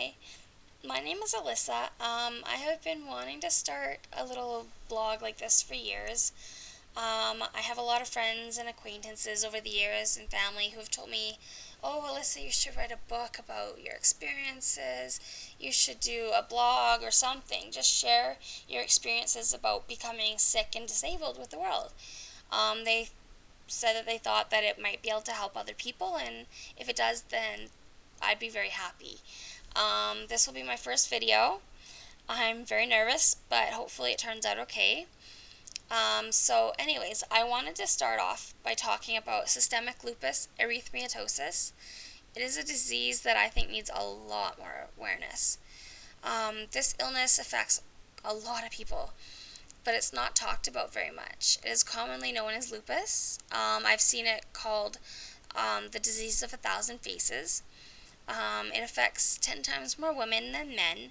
Hi, my name is Alyssa. I have been wanting to start a little blog like this for years. I have a lot of friends and acquaintances over the years and family who have told me, oh, Alyssa, you should write a book about your experiences. You should do a blog or something. Just share your experiences about becoming sick and disabled with the world. They said that they thought that it might be able to help other people, and if it does, then I'd be very happy. This will be my first video. I'm very nervous, but hopefully it turns out okay. So anyways, I wanted to start off by talking about systemic lupus erythematosus. It is a disease that I think needs a lot more awareness. This illness affects a lot of people, but it's not talked about very much. It is commonly known as lupus. I've seen it called the disease of 1,000 faces. It affects 10 times more women than men,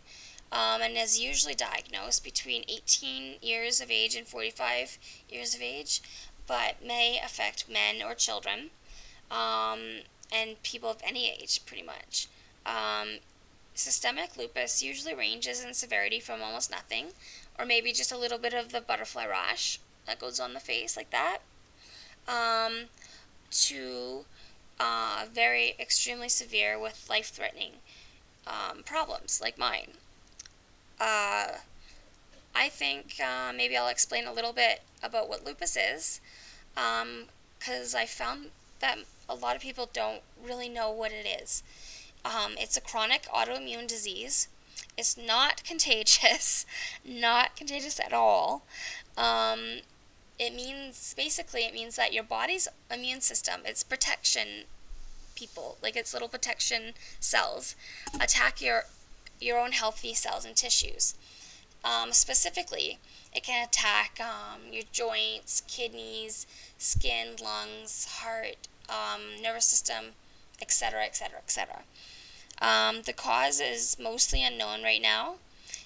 and is usually diagnosed between 18 years of age and 45 years of age, but may affect men or children, and people of any age, pretty much. Systemic lupus usually ranges in severity from almost nothing, or maybe just a little bit of the butterfly rash that goes on the face like that, to very extremely severe with life-threatening problems like mine. I think maybe I'll explain a little bit about what lupus is, because I found that a lot of people don't really know what it is. It's a chronic autoimmune disease. It's not contagious, not contagious at all. It means that your body's immune system, its protection people, like its little protection cells, attack your own healthy cells and tissues. Specifically, it can attack your joints, kidneys, skin, lungs, heart, nervous system, etc., etc., etc. The cause is mostly unknown right now.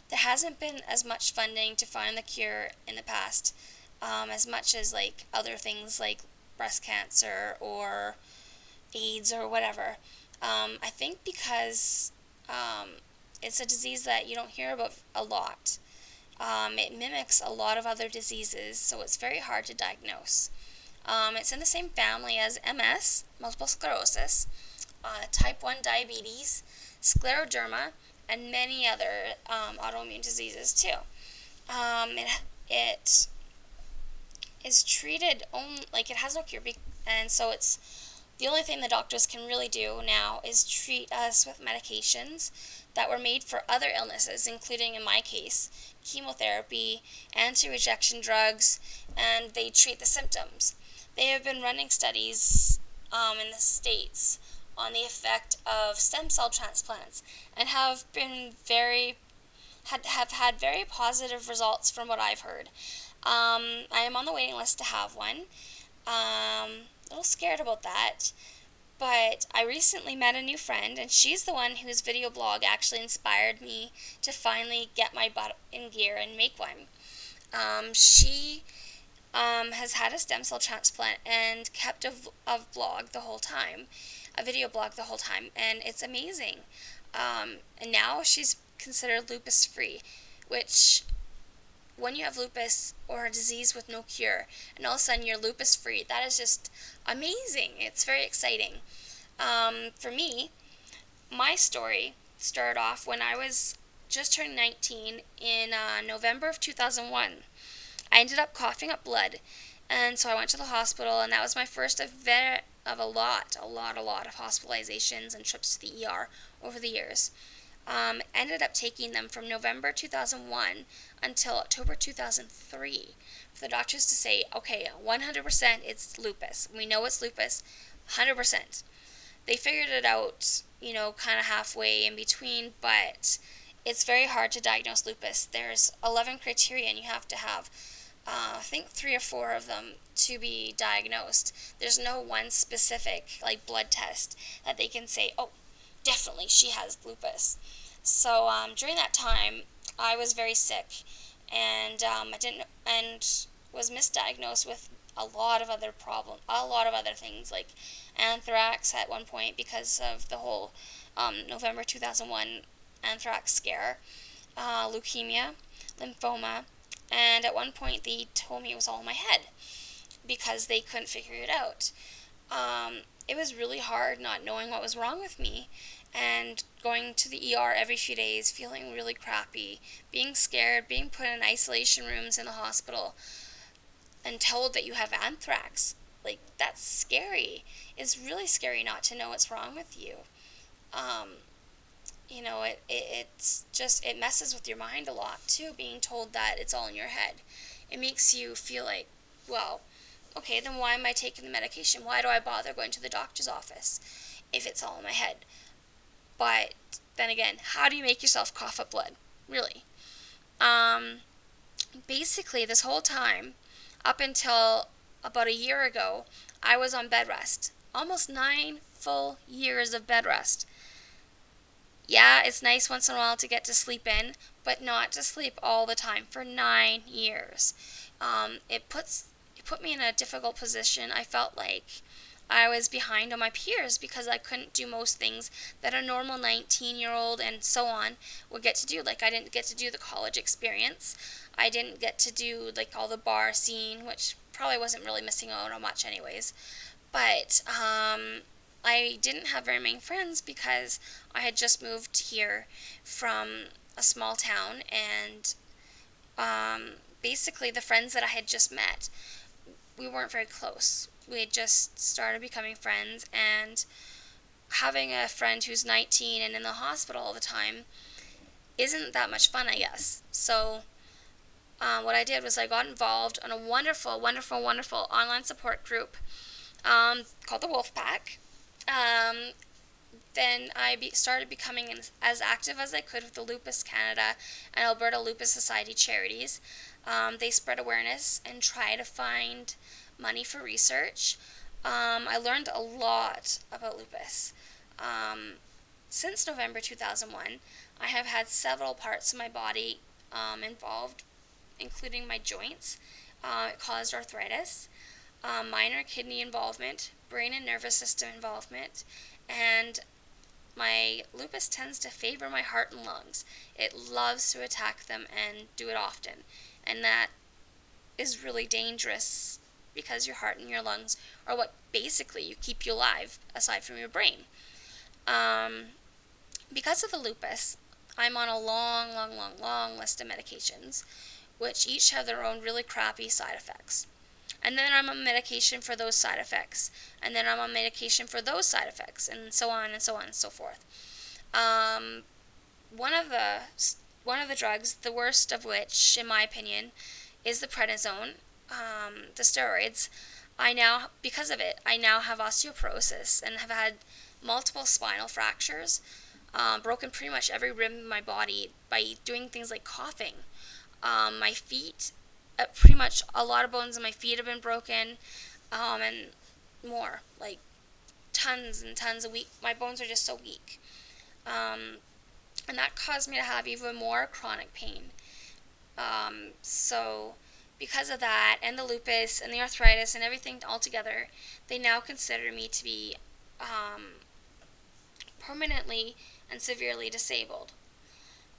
There hasn't been as much funding to find the cure in the past, as much as like other things like breast cancer or AIDS or whatever. I think because it's a disease that you don't hear about a lot. It mimics a lot of other diseases, so it's very hard to diagnose. It's in the same family as MS, multiple sclerosis, type 1 diabetes, scleroderma, and many other autoimmune diseases too. It is treated it has no cure, and so it's the only thing the doctors can really do now is treat us with medications that were made for other illnesses, including, in my case, chemotherapy, anti-rejection drugs, and they treat the symptoms. They have been running studies in the States on the effect of stem cell transplants and have had very positive results from what I've heard. I am on the waiting list to have one. A little scared about that, but I recently met a new friend, and she's the one whose video blog actually inspired me to finally get my butt in gear and make one. She has had a stem cell transplant and kept a blog the whole time, a video blog the whole time, and it's amazing. And now she's considered lupus free, which when you have lupus or a disease with no cure and all of a sudden you're lupus free, that is just amazing. It's very exciting. For me, my story started off when I was just turned 19 in November of 2001. I ended up coughing up blood, and so I went to the hospital, and that was my first of a lot of hospitalizations and trips to the ER over the years. Ended up taking them from November 2001 until October 2003 for the doctors to say, okay, 100% it's lupus. We know it's lupus, 100%. They figured it out, kind of halfway in between, but it's very hard to diagnose lupus. There's 11 criteria, and you have to have, I think 3 or 4 of them to be diagnosed. There's no one specific, blood test that they can say, oh, definitely she has lupus. So during that time, I was very sick, and was misdiagnosed with a lot of other things like anthrax at one point because of the whole November 2001 anthrax scare, leukemia, lymphoma, and at one point they told me it was all in my head because they couldn't figure it out. It was really hard not knowing what was wrong with me and going to the ER every few days, feeling really crappy, being scared, being put in isolation rooms in the hospital and told that you have anthrax. Like, that's scary. It's really scary not to know what's wrong with you. It's just, it messes with your mind a lot too, being told that it's all in your head. It makes you feel like, well, okay, then why am I taking the medication? Why do I bother going to the doctor's office if it's all in my head? But then again, how do you make yourself cough up blood? Really? Basically, this whole time, up until about a year ago, I was on bed rest. Almost 9 full years of bed rest. Yeah, it's nice once in a while to get to sleep in, but not to sleep all the time for 9 years. It put me in a difficult position. I felt like I was behind on my peers because I couldn't do most things that a normal 19-year-old and so on would get to do. Like, I didn't get to do the college experience. I didn't get to do, like, all the bar scene, which probably wasn't really missing out on much anyways. But I didn't have very many friends because I had just moved here from a small town, and basically the friends that I had just met, we weren't very close. We had just started becoming friends, and having a friend who's 19 and in the hospital all the time isn't that much fun, I guess. So what I did was I got involved in a wonderful, wonderful, wonderful online support group called the Wolf Pack. Then I started becoming as active as I could with the Lupus Canada and Alberta Lupus Society charities. They spread awareness and try to find money for research. I learned a lot about lupus. Since November 2001, I have had several parts of my body involved, including my joints. It caused arthritis, minor kidney involvement, brain and nervous system involvement, and my lupus tends to favor my heart and lungs. It loves to attack them and do it often. And that is really dangerous because your heart and your lungs are what basically you keep you alive, aside from your brain. Because of the lupus, I'm on a long, long, long, long list of medications, which each have their own really crappy side effects. And then I'm on medication for those side effects. And then I'm on medication for those side effects, and so on and so on and so forth. One of the drugs, the worst of which, in my opinion, is the prednisone, the steroids. Because of it, I now have osteoporosis and have had multiple spinal fractures, broken pretty much every rib in my body by doing things like coughing. My feet, pretty much a lot of bones in my feet have been broken, and more, like tons and tons of my bones are just so weak. And that caused me to have even more chronic pain. So because of that, and the lupus, and the arthritis, and everything all together, they now consider me to be permanently and severely disabled.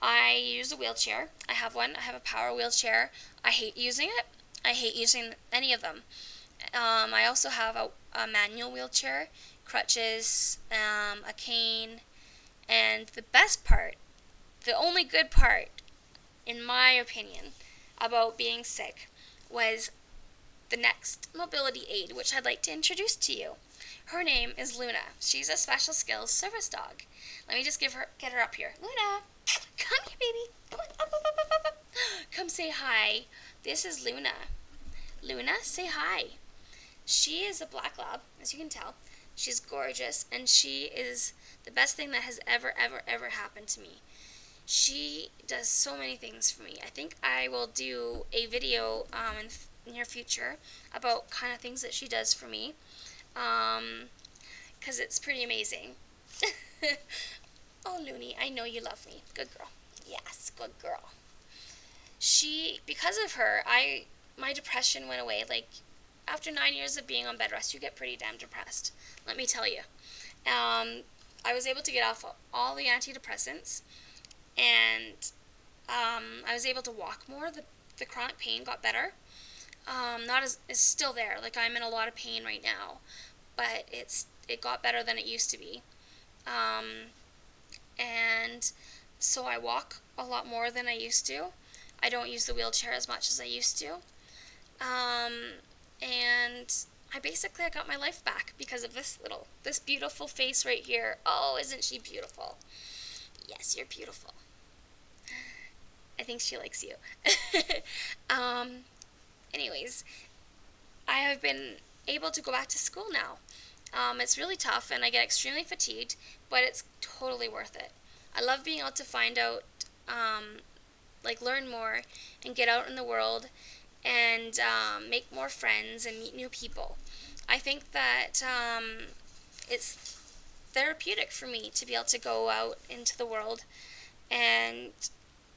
I use a wheelchair. I have one. I have a power wheelchair. I hate using it. I hate using any of them. I also have a manual wheelchair, crutches, a cane, and the best part, the only good part, in my opinion, about being sick was the next mobility aid, which I'd like to introduce to you. Her name is Luna. She's a special skills service dog. Let me just get her up here. Luna, come here, baby. Come on, up. Come say hi. This is Luna. Luna, say hi. She is a black lab, as you can tell. She's gorgeous, and she is the best thing that has ever, ever, ever happened to me. She does so many things for me. I think I will do a video in the near future about kind of things that she does for me, because it's pretty amazing. Oh, Looney, I know you love me. Good girl. Yes, good girl. Because of her, my depression went away. Like, after 9 years of being on bed rest, you get pretty damn depressed, let me tell you. I was able to get off all the antidepressants, and I was able to walk more. The chronic pain got better. Not as it's still there. Like, I'm in a lot of pain right now, but it got better than it used to be. Um, and so I walk a lot more than I used to. I don't use the wheelchair as much as I used to. And I got my life back because of this beautiful face right here. Oh, isn't she beautiful? Yes, you're beautiful. I think she likes you. um, anyways, I have been able to go back to school now. It's really tough and I get extremely fatigued, but it's totally worth it. I love being able to find out, learn more and get out in the world and make more friends and meet new people. I think that it's therapeutic for me to be able to go out into the world, and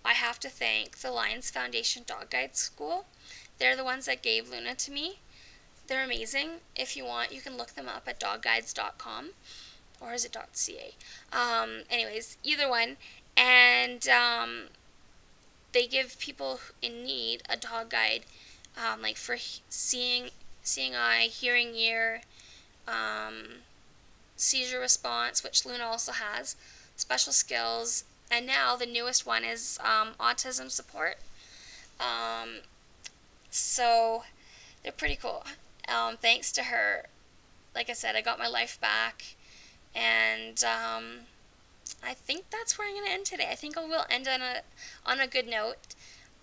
I have to thank the Lions Foundation Dog Guide School. They're the ones that gave Luna to me. They're amazing. If you want, you can look them up at dogguides.com, or is it .ca? Anyways, either one. And they give people in need a dog guide, for seeing eye, hearing ear, seizure response, which Luna also has, special skills, and now the newest one is autism support. So they're pretty cool. Thanks to her, like I said, I got my life back, and I think that's where I'm going to end today. I think I will end on a good note.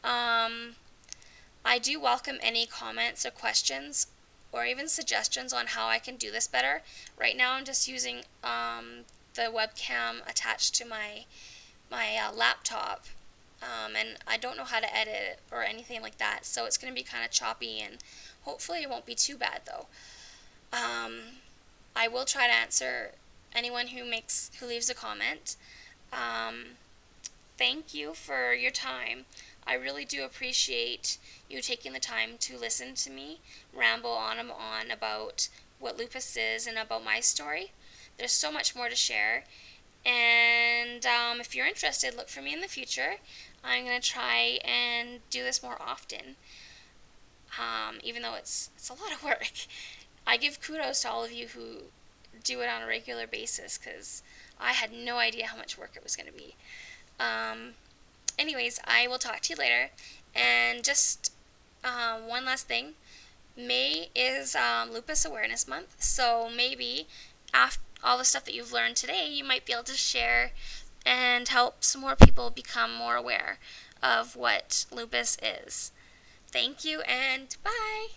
I do welcome any comments or questions or even suggestions on how I can do this better. Right now I'm just using the webcam attached to my laptop, and I don't know how to edit or anything like that, so it's going to be kind of choppy, and hopefully it won't be too bad though. I will try to answer anyone who leaves a comment. Thank you for your time. I really do appreciate you taking the time to listen to me ramble on and on about what lupus is and about my story. There's so much more to share, and if you're interested, look for me in the future. I'm going to try and do this more often, even though it's a lot of work. I give kudos to all of you who do it on a regular basis, because I had no idea how much work it was going to be. Anyways, I will talk to you later. And just one last thing. May is Lupus Awareness Month, so maybe after all the stuff that you've learned today, you might be able to share and help some more people become more aware of what lupus is. Thank you, and bye!